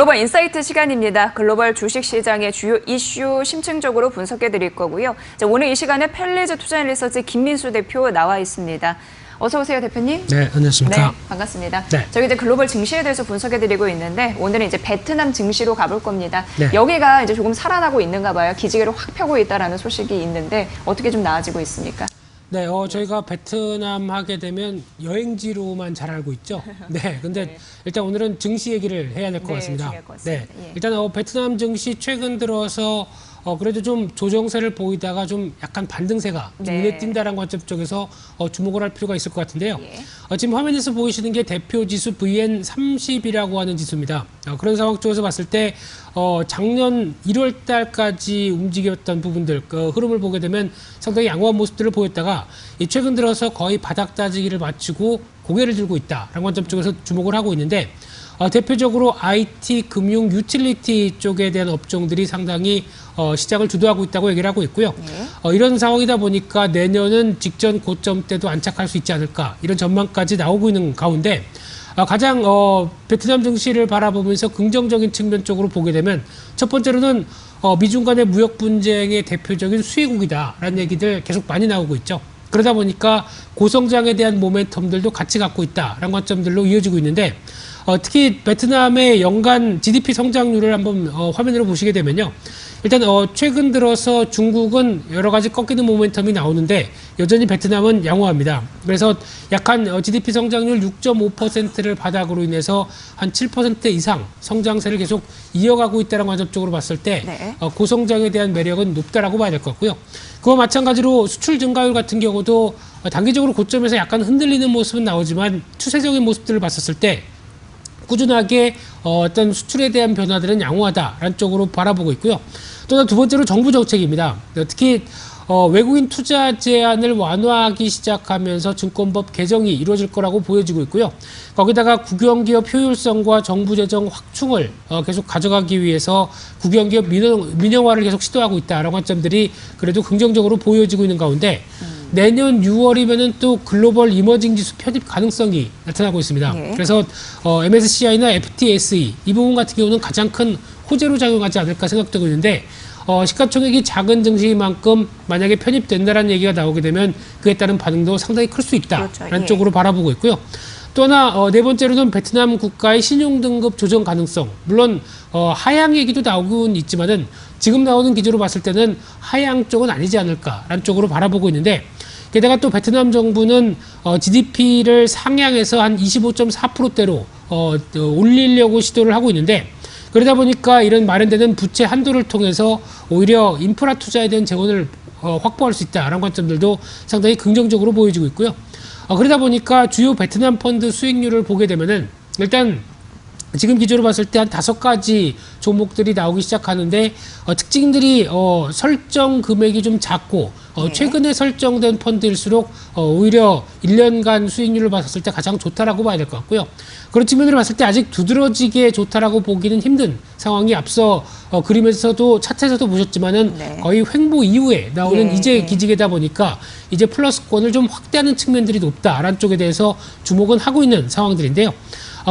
글로벌 인사이트 시간입니다. 글로벌 주식시장의 주요 이슈 심층적으로 분석해드릴 거고요. 오늘 이 시간에 펠리즈 투자인리서치 김민수 대표 나와 있습니다. 어서 오세요, 대표님. 네, 안녕하십니까. 네, 반갑습니다. 네. 저희 이제 글로벌 증시에 대해서 분석해드리고 있는데 오늘은 이제 베트남 증시로 가볼 겁니다. 네. 여기가 이제 조금 살아나고 있는가 봐요. 기지개를 확 펴고 있다라는 소식이 있는데 어떻게 좀 나아지고 있습니까? 네, 저희가 베트남 하게 되면 여행지로만 잘 알고 있죠. 네, 근데 네. 일단 오늘은 증시 얘기를 해야 될 것 같습니다. 중요할 것 같습니다. 네, 예. 일단 베트남 증시 최근 들어서 그래도 좀 조정세를 보이다가 좀 약간 반등세가 좀 네. 눈에 띈다는 관점 쪽에서 주목을 할 필요가 있을 것 같은데요. 예. 지금 화면에서 보이시는 게 대표 지수 VN30이라고 하는 지수입니다. 그런 상황 쪽에서 봤을 때 작년 1월 달까지 움직였던 부분들 흐름을 보게 되면 상당히 양호한 모습들을 보였다가 최근 들어서 거의 바닥 다지기를 마치고 고개를 들고 있다라는 관점 쪽에서 주목을 하고 있는데 대표적으로 IT, 금융, 유틸리티 쪽에 대한 업종들이 상당히 시장을 주도하고 있다고 얘기를 하고 있고요. 이런 상황이다 보니까 내년은 직전 고점대도 안착할 수 있지 않을까 이런 전망까지 나오고 있는 가운데 가장 베트남 증시를 바라보면서 긍정적인 측면 쪽으로 보게 되면 첫 번째로는 미중 간의 무역 분쟁의 대표적인 수혜국이다라는 얘기들 계속 많이 나오고 있죠. 그러다 보니까 고성장에 대한 모멘텀들도 같이 갖고 있다라는 관점들로 이어지고 있는데 특히 베트남의 연간 GDP 성장률을 한번 화면으로 보시게 되면요. 일단 최근 들어서 중국은 여러 가지 꺾이는 모멘텀이 나오는데 여전히 베트남은 양호합니다. 그래서 약한 GDP 성장률 6.5%를 바닥으로 인해서 한 7% 이상 성장세를 계속 이어가고 있다는 관점 쪽으로 봤을 때 네. 고성장에 대한 매력은 높다라고 봐야 될 것 같고요. 그와 마찬가지로 수출 증가율 같은 경우도 단기적으로 고점에서 약간 흔들리는 모습은 나오지만 추세적인 모습들을 봤었을 때 꾸준하게 어떤 수출에 대한 변화들은 양호하다라는 쪽으로 바라보고 있고요. 또 두 번째로 정부 정책입니다. 특히 외국인 투자 제한을 완화하기 시작하면서 증권법 개정이 이루어질 거라고 보여지고 있고요. 거기다가 국영기업 효율성과 정부 재정 확충을 계속 가져가기 위해서 국영기업 민영화를 계속 시도하고 있다라는 관점들이 그래도 긍정적으로 보여지고 있는 가운데 내년 6월이면은 또 글로벌 이머징 지수 편입 가능성이 나타나고 있습니다. 예. 그래서 MSCI나 FTSE 이 부분 같은 경우는 가장 큰 호재로 작용하지 않을까 생각되고 있는데 시가총액이 작은 증시만큼 만약에 편입된다라는 얘기가 나오게 되면 그에 따른 반응도 상당히 클 수 있다라는 그렇죠. 예. 쪽으로 바라보고 있고요. 또 하나 네 번째로는 베트남 국가의 신용등급 조정 가능성. 물론 하향 얘기도 나오곤 있지만은 지금 나오는 기조로 봤을 때는 하향 쪽은 아니지 않을까라는 쪽으로 바라보고 있는데 게다가 또 베트남 정부는 GDP를 상향해서 한 25.4%대로 올리려고 시도를 하고 있는데 그러다 보니까 이런 마련되는 부채 한도를 통해서 오히려 인프라 투자에 대한 재원을 확보할 수 있다라는 관점들도 상당히 긍정적으로 보여지고 있고요. 그러다 보니까 주요 베트남 펀드 수익률을 보게 되면은 일단 지금 기조로 봤을 때 한 5가지 종목들이 나오기 시작하는데 특징들이 설정 금액이 좀 작고 최근에 설정된 펀드일수록 오히려 1년간 수익률을 봤을 때 가장 좋다라고 봐야 될 것 같고요. 그런 측면으로 봤을 때 아직 두드러지게 좋다라고 보기는 힘든 상황이 앞서 그림에서도 차트에서도 보셨지만은 네. 거의 횡보 이후에 나오는 예, 이제 예. 기지개다 보니까 이제 플러스권을 좀 확대하는 측면들이 높다라는 쪽에 대해서 주목은 하고 있는 상황들인데요.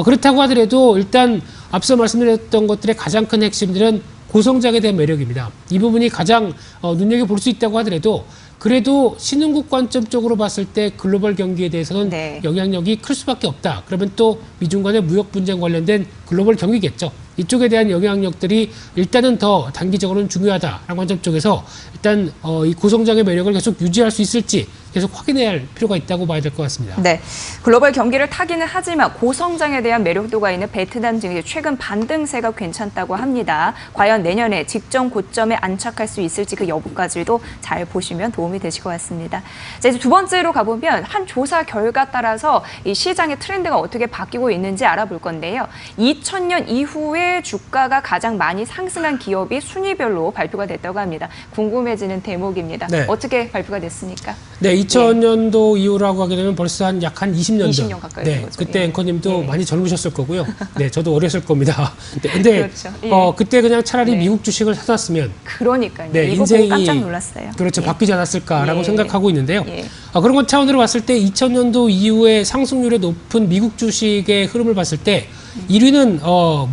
그렇다고 하더라도 일단 앞서 말씀드렸던 것들의 가장 큰 핵심들은 고성장에 대한 매력입니다. 이 부분이 가장 눈여겨볼 수 있다고 하더라도 그래도 신흥국 관점 쪽으로 봤을 때 글로벌 경기에 대해서는 네. 영향력이 클 수밖에 없다. 그러면 또 미중 간의 무역 분쟁 관련된 글로벌 경기겠죠. 이쪽에 대한 영향력들이 일단은 더 단기적으로는 중요하다라는 관점 쪽에서 일단 이 고성장의 매력을 계속 유지할 수 있을지 계속 확인해야 할 필요가 있다고 봐야 될 것 같습니다. 네, 글로벌 경기를 타기는 하지만 고성장에 대한 매력도가 있는 베트남 증시 최근 반등세가 괜찮다고 합니다. 과연 내년에 직전 고점에 안착할 수 있을지 그 여부까지도 잘 보시면 도움이 되실 것 같습니다. 자, 이제 두 번째로 가보면 한 조사 결과 따라서 이 시장의 트렌드가 어떻게 바뀌고 있는지 알아볼 건데요. 2000년 이후에 주가가 가장 많이 상승한 기업이 순위별로 발표가 됐다고 합니다. 궁금해지는 대목입니다. 네. 어떻게 발표가 됐습니까? 네, 2000년도 이후라고 하게 되면 벌써 약 한 20년 전. 20년 가까이 네, 된 거죠. 그때 예. 앵커님도 예. 많이 젊으셨을 거고요. 네, 저도 어렸을 겁니다. 네, 근데 그렇죠. 예. 그때 그냥 차라리 네. 미국 주식을 사놨으면 그러니까요. 네, 이거 인생이 보고 깜짝 놀랐어요. 그렇죠. 예. 바뀌지 않았을까라고 예. 생각하고 있는데요. 예. 그런 것 차원으로 봤을 때 2000년도 이후에 상승률이 높은 미국 주식의 흐름을 봤을 때 1위는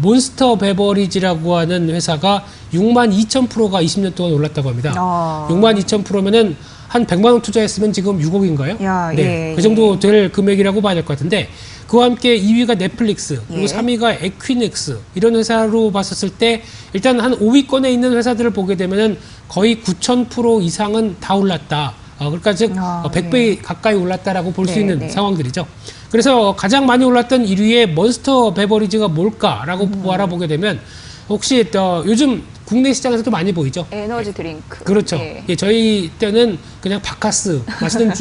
몬스터 베버리지라고 하는 회사가 62,000%가 20년 동안 올랐다고 합니다. 62,000%면은 한 100만 원 투자했으면 지금 6억인가요? 야, 네, 예, 그 정도 될 금액이라고 봐야 될 것 같은데 그와 함께 2위가 넷플릭스, 그리고 예. 3위가 에퀴닉스 이런 회사로 봤었을 때 일단 한 5위권에 있는 회사들을 보게 되면은 거의 9,000% 이상은 다 올랐다. 그러니까 즉 100배 가까이 올랐다라고 볼 수 네, 있는 네. 상황들이죠. 그래서 가장 많이 올랐던 1위의 몬스터 베버리지가 뭘까라고 알아보게 되면 혹시 요즘 국내 시장에서도 많이 보이죠. 에너지 드링크. 그렇죠. 예. 예, 저희 때는 그냥 바카스 마시는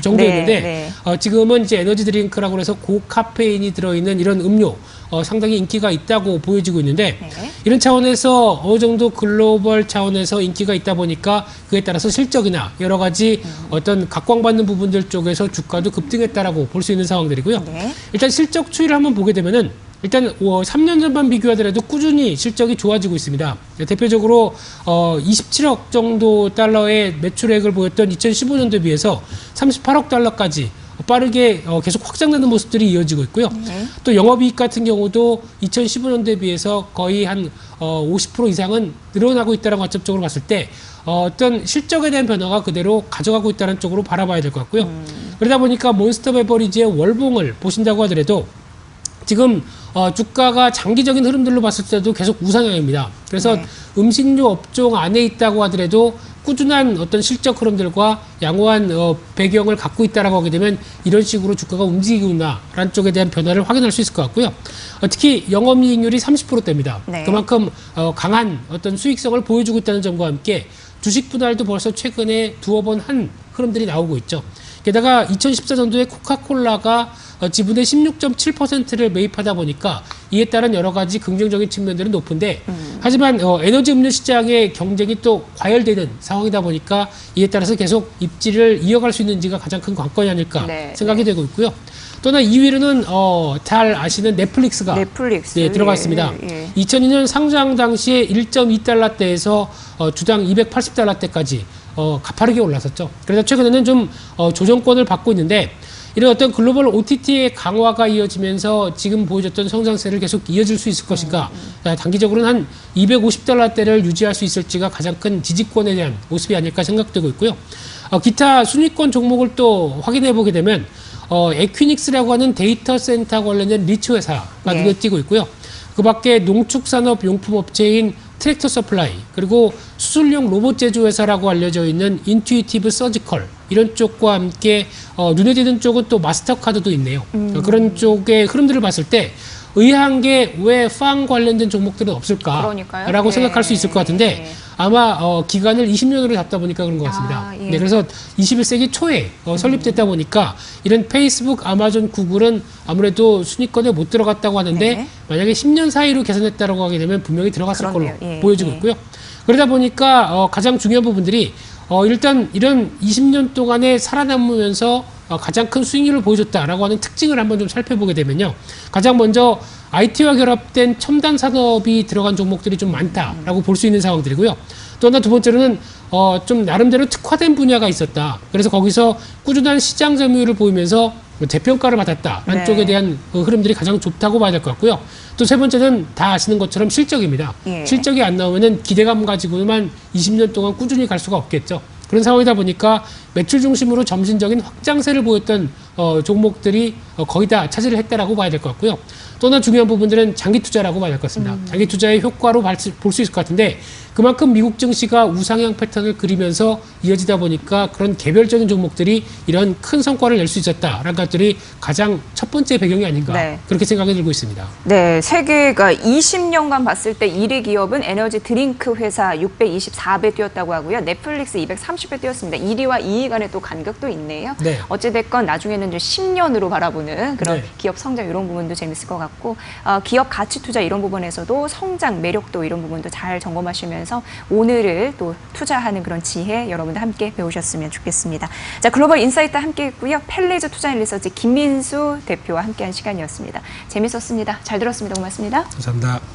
정도였는데 네, 지금은 이제 에너지 드링크라고 해서 고카페인이 들어있는 이런 음료 상당히 인기가 있다고 보여지고 있는데 네. 이런 차원에서 어느 정도 글로벌 차원에서 인기가 있다 보니까 그에 따라서 실적이나 여러 가지 어떤 각광받는 부분들 쪽에서 주가도 급등했다라고 볼 수 있는 상황들이고요. 네. 일단 실적 추이를 한번 보게 되면은 일단 3년 전만 비교하더라도 꾸준히 실적이 좋아지고 있습니다. 대표적으로 27억 정도 달러의 매출액을 보였던 2015년도에 비해서 38억 달러까지 빠르게 계속 확장되는 모습들이 이어지고 있고요. 네. 또 영업이익 같은 경우도 2015년도에 비해서 거의 한 50% 이상은 늘어나고 있다는 관점적으로 봤을 때 어떤 실적에 대한 변화가 그대로 가져가고 있다는 쪽으로 바라봐야 될 것 같고요. 그러다 보니까 몬스터 베버리지의 월봉을 보신다고 하더라도 지금 주가가 장기적인 흐름들로 봤을 때도 계속 우상향입니다. 그래서 네. 음식료 업종 안에 있다고 하더라도 꾸준한 어떤 실적 흐름들과 양호한 배경을 갖고 있다라고 하게 되면 이런 식으로 주가가 움직이구나라는 쪽에 대한 변화를 확인할 수 있을 것 같고요. 특히 영업이익률이 30%대입니다. 네. 그만큼 강한 어떤 수익성을 보여주고 있다는 점과 함께 주식 분할도 벌써 최근에 두어 번 한 흐름들이 나오고 있죠. 게다가 2014년도에 코카콜라가 지분의 16.7%를 매입하다 보니까 이에 따른 여러 가지 긍정적인 측면들은 높은데 하지만 에너지 음료 시장의 경쟁이 또 과열되는 상황이다 보니까 이에 따라서 계속 입지를 이어갈 수 있는지가 가장 큰 관건이 아닐까 네, 생각이 되고 있고요. 또나 2위로는 잘 아시는 넷플릭스가 넷플릭스. 네, 들어가 있습니다. 예. 2002년 상장 당시에 1.2달러대에서 주당 280달러대까지 가파르게 올랐었죠. 그래서 최근에는 좀 조정권을 받고 있는데 이런 어떤 글로벌 OTT의 강화가 이어지면서 지금 보여줬던 성장세를 계속 이어질 수 있을 것인가. 단기적으로는 한 250달러대를 유지할 수 있을지가 가장 큰 지지권에 대한 모습이 아닐까 생각되고 있고요. 기타 순위권 종목을 또 확인해 보게 되면 에퀴닉스라고 하는 데이터 센터 관련된 리츠 회사가 네. 눈에 띄고 있고요. 그 밖에 농축산업 용품 업체인 트랙터 서플라이, 그리고 수술용 로봇 제조 회사라고 알려져 있는 인투이티브 서지컬, 이런 쪽과 함께 눈에 띄는 쪽은 또 마스터카드도 있네요. 그런 쪽의 흐름들을 봤을 때 의아한 게 왜 팡 관련된 종목들은 없을까라고 그러니까요. 생각할 수 있을 것 같은데 예. 아마 기간을 20년으로 잡다 보니까 그런 것 같습니다. 예. 네, 그래서 21세기 초에 설립됐다 보니까 이런 페이스북, 아마존, 구글은 아무래도 순위권에 못 들어갔다고 하는데 네. 만약에 10년 사이로 계산했다고 하게 되면 분명히 들어갔을 그렇네요. 걸로 예, 보여지고 예. 있고요. 그러다 보니까 가장 중요한 부분들이 일단 이런 20년 동안에 살아남으면서 가장 큰 수익률을 보여줬다라고 하는 특징을 한번 좀 살펴보게 되면요. 가장 먼저 IT와 결합된 첨단 산업이 들어간 종목들이 좀 많다라고 볼 수 있는 상황들이고요. 또 하나 두 번째로는 좀 나름대로 특화된 분야가 있었다. 그래서 거기서 꾸준한 시장 점유율을 보이면서 재평가를 받았다라는 네. 쪽에 대한 흐름들이 가장 좋다고 봐야 될 것 같고요. 또 세 번째는 다 아시는 것처럼 실적입니다. 예. 실적이 안 나오면은 기대감 가지고만 20년 동안 꾸준히 갈 수가 없겠죠. 그런 상황이다 보니까 매출 중심으로 점진적인 확장세를 보였던 종목들이 거의 다 차지를 했다라고 봐야 될 것 같고요. 또 하나 중요한 부분들은 장기 투자라고 봐야 될 것 같습니다. 장기 투자의 효과로 볼 수 있을 것 같은데 그만큼 미국 증시가 우상향 패턴을 그리면서 이어지다 보니까 그런 개별적인 종목들이 이런 큰 성과를 낼 수 있었다라는 것들이 가장 첫 번째 배경이 아닌가 네. 그렇게 생각이 들고 있습니다. 네, 세계가 20년간 봤을 때 1위 기업은 에너지 드링크 회사 624배 뛰었다고 하고요. 넷플릭스 230배 뛰었습니다. 1위와 2위 간의 또 간격도 있네요. 네. 어찌됐건 나중에는 이제 10년으로 바라보는 그런 네. 기업 성장 이런 부분도 재밌을 것 같고 기업 가치 투자 이런 부분에서도 성장, 매력도 이런 부분도 잘 점검하시면서 오늘을 또 투자하는 그런 지혜 여러분들 함께 배우셨으면 좋겠습니다. 자, 글로벌 인사이트 함께 했고요. 펠리즈 투자앤리서치 김민수 대표와 함께한 시간이었습니다. 재밌었습니다. 잘 들었습니다. 고맙습니다. 감사합니다.